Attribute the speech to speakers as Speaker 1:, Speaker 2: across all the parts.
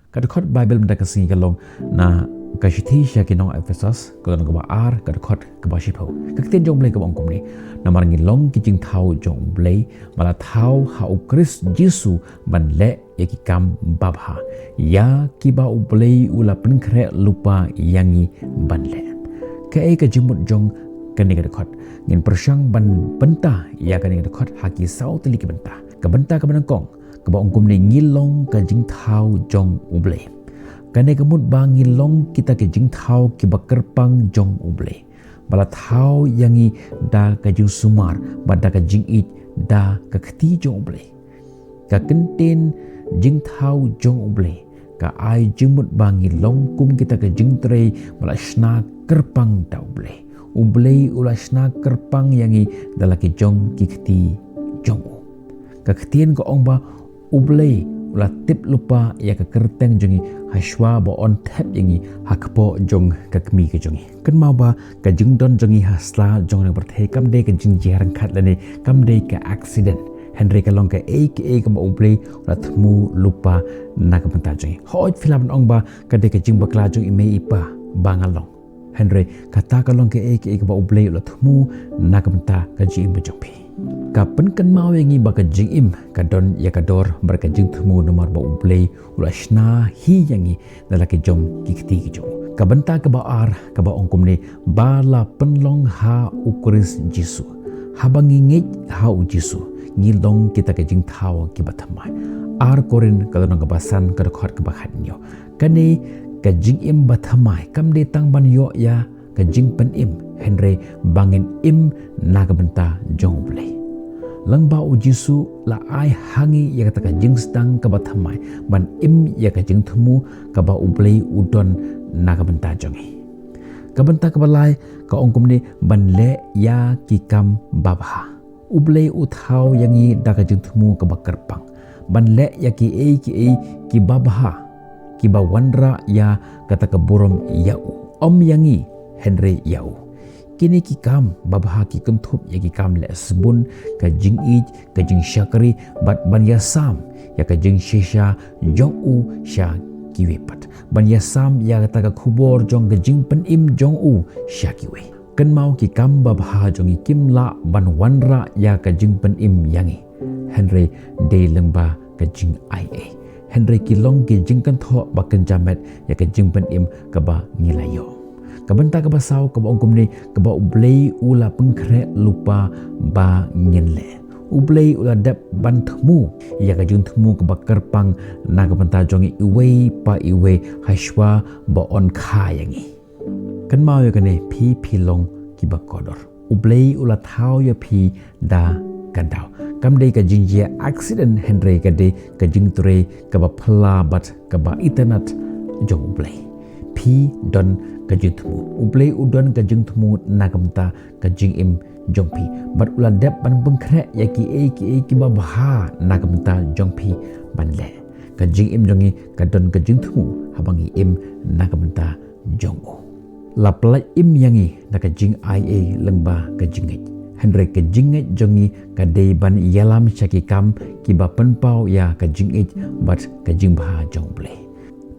Speaker 1: kadakot Bible menda kasingi kalong na kashiti sya kinong Ephesus kalong ka ar kadakot ka shipo kakten jong blei ka bang kumni na marangi long ki jingthau jong blei mala thau ha ukris jisu ban le yaki kam babha ya kiba U Blei U la penkre lupa yangi ban le ka jimut jong kani kadakot ngin persyang ban bynta ya kani kadakot haki sau teli ki bynta ka bynta ka banangkong ka bang kumni ngilong ka jingthau jong U Blei kane kemut bangi long kita ke jingthau ki bakerpang jong U Blei bala thau yangi da ka jing sumar bada ka jingit da ka khti jong U Blei ka kenten jingthau jong U Blei ka ai jimut bangi long kum kita ke jingtre bala shna kerpang da U Blei ula shna kerpang yangi dalaki jong ki khti jong U ka khtien ko ong ba U Blei ula tip lupa ya ka kerteng jongi hashwa bo on tap yangi hakpo jong ka kmi ke jongi kan mau ba ka jingdon jongi hasla jong na berthei kam de ka ryngkat lane kam de ka accident Henry ka long ka ka ba U Blei ula thmu lupa na ka banta jongi hoj filam ong ba ka de ka jing bakla jong ime ipa bangalong Henry kata ka long ka ba U Blei ula thmu na ka banta ka jing ba jong pi kapan kan mau yangi baka jingim kadon ya kador berka jingthmu nomor ba U Blei ula shna hi yangi dalaki jom kikti ki jom kabanta ka ba ar ka ba ongkum ni bala penlong ha ukris jisu habangi ngej ha u jisu ngilong kita ka jingthau ki bathamai ar korin kalon ka basan ka khot ka bakhat nyo kane ka jingim bathamai kamde tang ban yo ya ka jingpen im Henry bangin im nagabenta jong U Blei langba u jisu la ai hangi ya kata ka jingstang ka bathamai ban im ya ka jingthmu ka ba U Blei udon nagabenta jongi ka benta ka balai ka ongkum ni ban le ya ki kam babha U Blei u thau yangi da ka jingthmu ka ba kerpang ban le ya ki ki babha ki ba wanra ya kata ka burom yau om yangi Henry yau kini ki kam babha ki kentup ya ki kam le shibun ka jingid ka jing syakri bat ban yasam ya ka jing shisha jong U sya kiwepat ban yasam ya kata ka khubor jong ka jing pen im jong U sya kiwe kan mau ki kam babha jong kim la ban wanra ya ka jing pen im yangi Henry de lengba ka jing Henry ki long ki jing kan tho ba kan jamet ya ka jing pen im ka ba ngilayo kabenta ka basau ka ongkum ni ka ba U Blei ula pengkre lupa ba ngenle U Blei ula dap ban thmu ya ka jung thmu ka ba kerpang na ka benta jongi iwe pa iwe hashwa ba on kha yangi kan mau ya kane pi long ki ba kodor U Blei ula thau ya pi da kadau kam de ka jingjia accident Henry ka de ka jingtre ka ba phla bat ka ba internet jong U Blei pi don ka jingthmu U Blei udon ka jingthmu nagamta ka jingim jongpi bat ula dep ban bengkre ya ki ba bha nagamta jongpi ban le ka jingim jongi ka don ka jingthmu habangi im nagamta jongo la plai im yangi na ka jing lengba ka jingit Henry ka jingit jongi ka dei ban yalam syaki kam ki ba penpau ya ka jingit bat ka jingbha jong Blei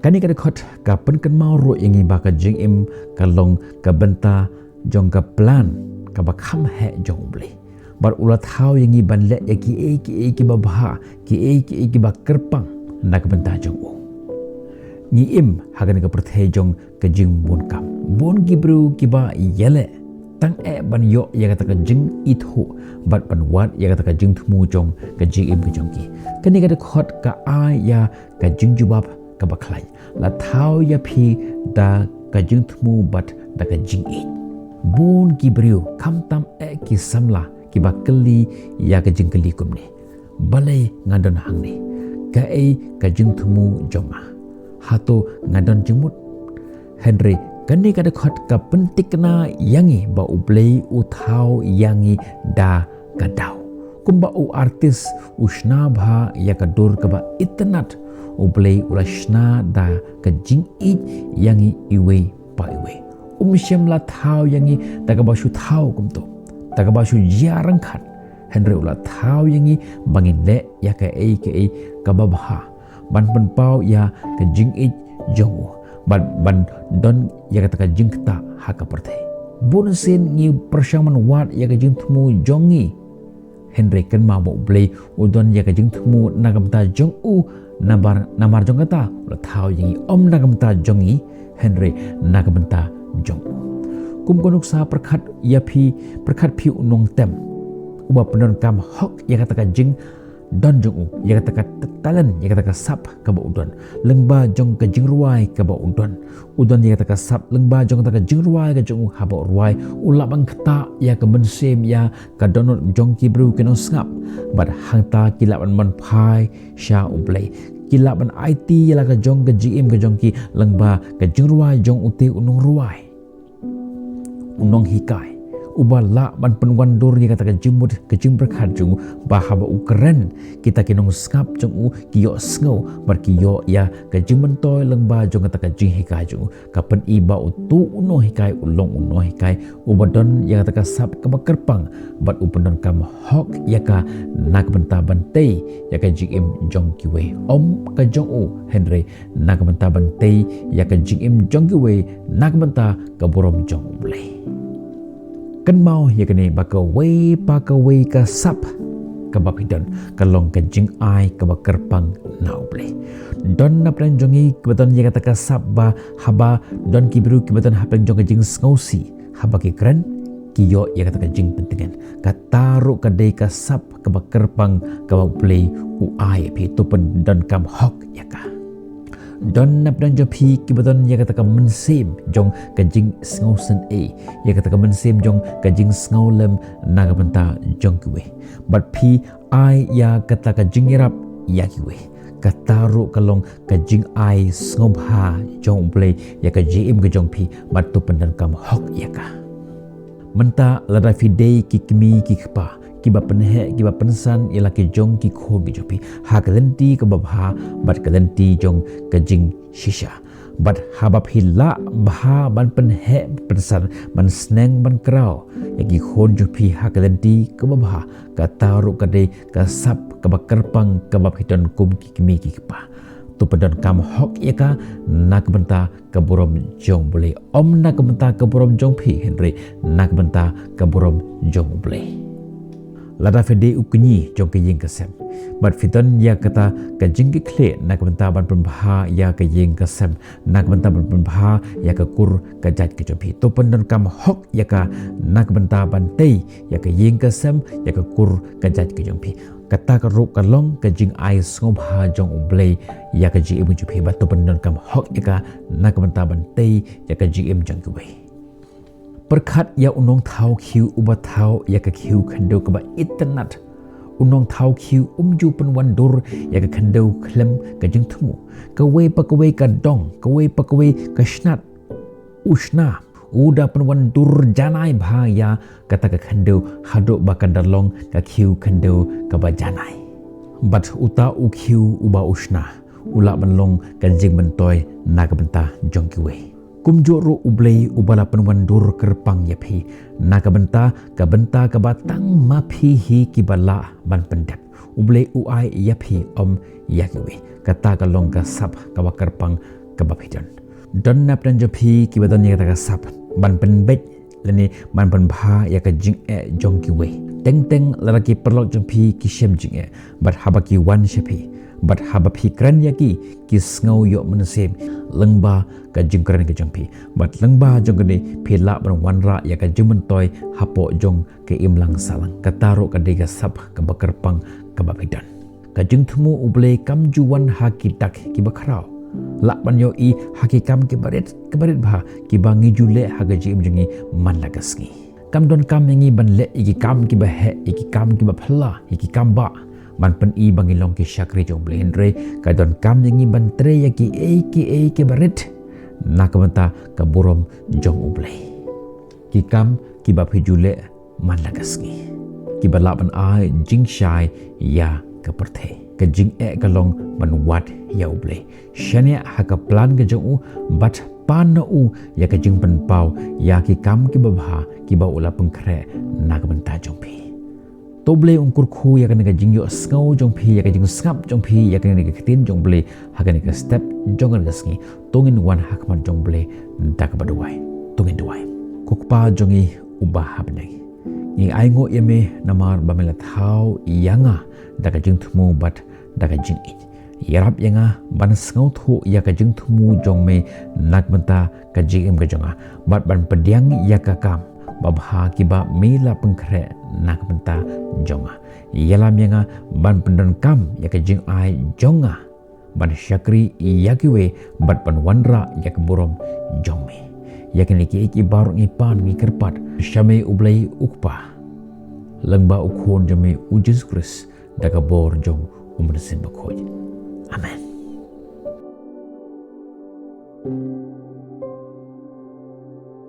Speaker 1: kani kada khot ka pen kan mau ro yangi ba ka jing im ka long ka benta jong ka plan ka ba kham he jong Blei bar ula thau yangi ban le ki ba bha ki ba kerpang na ka benta jong U ni im hagan ka perthai jong ka jing bon ki bru ki ba yele tang ban yo ya kata ka jingithuh bat ban wat ya kata ka jingthmu jong ka jing im ka jong ki kani kada khot ka ya ka jingjuwab ka baklai la thau ya phi da ka jingthmu bat da ka jingit bon ki brio kham tam ki samla ki bakli ya ka jingkli kumni balai ngadon hangni ka ka jingthmu joma hato ngadon jingmut Henry kani kada khot ka pentikna yangi ba U Blei u thau yangi da kadau kumba u artis usna bha ya ka dur ka ba itnat U Blei ula shna da ka jingit yangi iwe pa iwe mynsiem la thau yangi da ka ba shu thau kumto da ka ba shu ryngkat Henry ula thau yangi bangin le ya ka ka ba bha ban penpau ya ke jingit jong ban don ya kata jingta haka perthe bonsin ni persyaman wat ya ke jingthmu jongi Henry kan ma bo blei udon ya ke jingthmu nagamta jong namar jong kata la thau yi nagamta jongi Henry nagamta jong kum konuk sa perkhat pi unong tem uba penon kam hok ya kata jing don jong ya kata talan ya kata sap ka ba udon lengba jong ka jingruai ka ba udon ya kata sap lengba jong kata jingruai ka jong ha ba ruai ulap ang kata ya ka mynsim ya ka donot jong ki bru ke no sngap bat hangta kilaban man phai sha U Blei kilaban IT ya la ka jong ka GM ka jong ki lengba ka jingruai jong ute unong ruai unong hikai uba la ban penwan dur ya kata jimut ke jimberkhat jung bahaba ukren kita kinong skap jung kiyo sngew bar kiyo ya ke jimentoy lengba jung kata jinghikai jung kapen iba utu uno hikai ulong uno hikai ubadon ya kata sap ke bakerpang bat upendon kam hok ya ka nak benta bantei ya ka jingim jong kiwe ka jong Henry nak benta bantei ya ka jingim jong kiwe nak benta ka burom jong U Blei kan mau ya kene bakawai ka sap ka bapidon kalong ka jing ai ka bakerpang na U Blei don na plan jongi kebeton ya kata ka sap ba haba don kibru kebeton hapen jong ka jing sngosi haba ki kren kiyo ya kata ka jing pentingan ka taru ka dei ka sap ka bakerpang ka U Blei U ai pi tu pen don kam hok ya ka don nap dan jopi kibaton ya kata ka mynsim jong ka jing sngew ya kata ka mynsim jong ka jing sngew lem naga benta jong kiwe bat pi ai ya kata ka jingirap ya kiwe kataru kalong ka jing ai snngobha jong U Blei ya ka jim ka jong pi bat tu pendan kam hok ya ka menta lada fidei ki kimi ki kiba kiba penhe kiba pensan ialah ki jong ki khol ki jopi ha kalenti ke babha bat kalenti jong ke jing shisha bat habab hila bha ban penhe pensan ban sneng ban krau ya ki khol jopi ha kalenti ke babha ka taru ka de ka sap ka bakerpang ka bab hiton kum ki kimi ki kiba tu pedon kam hok ya ka nak benta ke burom jong Blei nak benta ke burom jong pi Henry nak benta ke burom jong U Blei lada fede uknyi jong ke ying kesem bat fiton ya kata ka jingki klet nak benta ban penbha ya ke ying kesem nak benta ban penbha ya ke kur ka jat ke jopi to pendon kam hok ya ka nak benta ban tei ya ke ying kesem ya ke kur ka jat ke jompi kata ka ru ka long ka jing ai snngobha jong U Blei ya ke ji ibu jopi bat to pendon kam hok ya ka nak benta ban tei ya ke ji im jong kuwe perkhat ya unong thaw khiu uba thaw ya ka khiu khando ka ba internet unong thaw khiu ju penwan dur ya ka khando khlem ka jingthmu ka we pa ka dong ka we pa ka shnat ushna uda penwan dur janai bha ya kata ka khando hado ba kandalong ka khiu khando ka ba janai bat uta u khiu uba ushna ula banlong ka jing bentoy na ka benta jong kiwe kumjoro U Blei ubala penwan dur kerpang ya pi na ka benta ka batang ma pi hi ki bala ban pendep U Blei U ai ya pi ya kiwe kata ka long ka sap ka kerpang ka bapidon don nap dan jopi ki badon ya ka sap ban penbet leni ban penbha ya ka jing jong kiwe teng laraki perlok jong pi ki shem jing bat habaki wan shepi bat habab hikran yaki ki sngew yo mynsim lengba ka jingkren ke jongpi bat lengba jong gede phila ban wanra ya ka jumentoy hapo jong ke imlang salang kataro ka dega sap ka bakerpang ka babidan ka jingthmu U Blei kam juwan haki dak ki bakrau lak ban yo i haki kam ke barit bha ki bangi jule haga jim jengi man lagasngi kam don kam ngi ban le iki kam ki ba he iki kam ki ba phla iki kam ba ban pen i bangilong ki syakri jong Blei Henry ka don kam ngi ban tre ya ki ki barit nak benta ka burom jong U Blei ki kam ki ba phijule man lagasngi ki ba la ban ai jingshai ya ka perthe ka jing kalong ban wat ya U Blei shania ha ka plan ka jong bat pan u ya ka jing pan pau ya ki kam ki ba bha ki ba ula pengkre nak benta jong pi to blei kurku ya kan ga jingyo sngew jong phi ya ka jingsuk jong phi ya kan ga ketin jong blei ha kan ga step jong ga sngi tungin wan hakman jong blei dak baduai tungin duai kokpa jongi ubah habnai ni aingo yeme namar bamela thaw yanga daga jingthmu bat daga jingit yarap yanga ban sngew thu ya ka jingthmu jong me nakmenta ka jingim ga jonga bat ban pediang ya ka kam babha kiba mela pengkre nak bynta jonga yalam yanga ban pendon kam ya ke jingikai jonga ban syakri yakiwe bat ban wanra ya ke burom jongme ya ke niki iki baru ngipan ngikerpat syame U Blei ukpa lengba ukhon jame ujus kris daga bor jong mynsiem bakhoj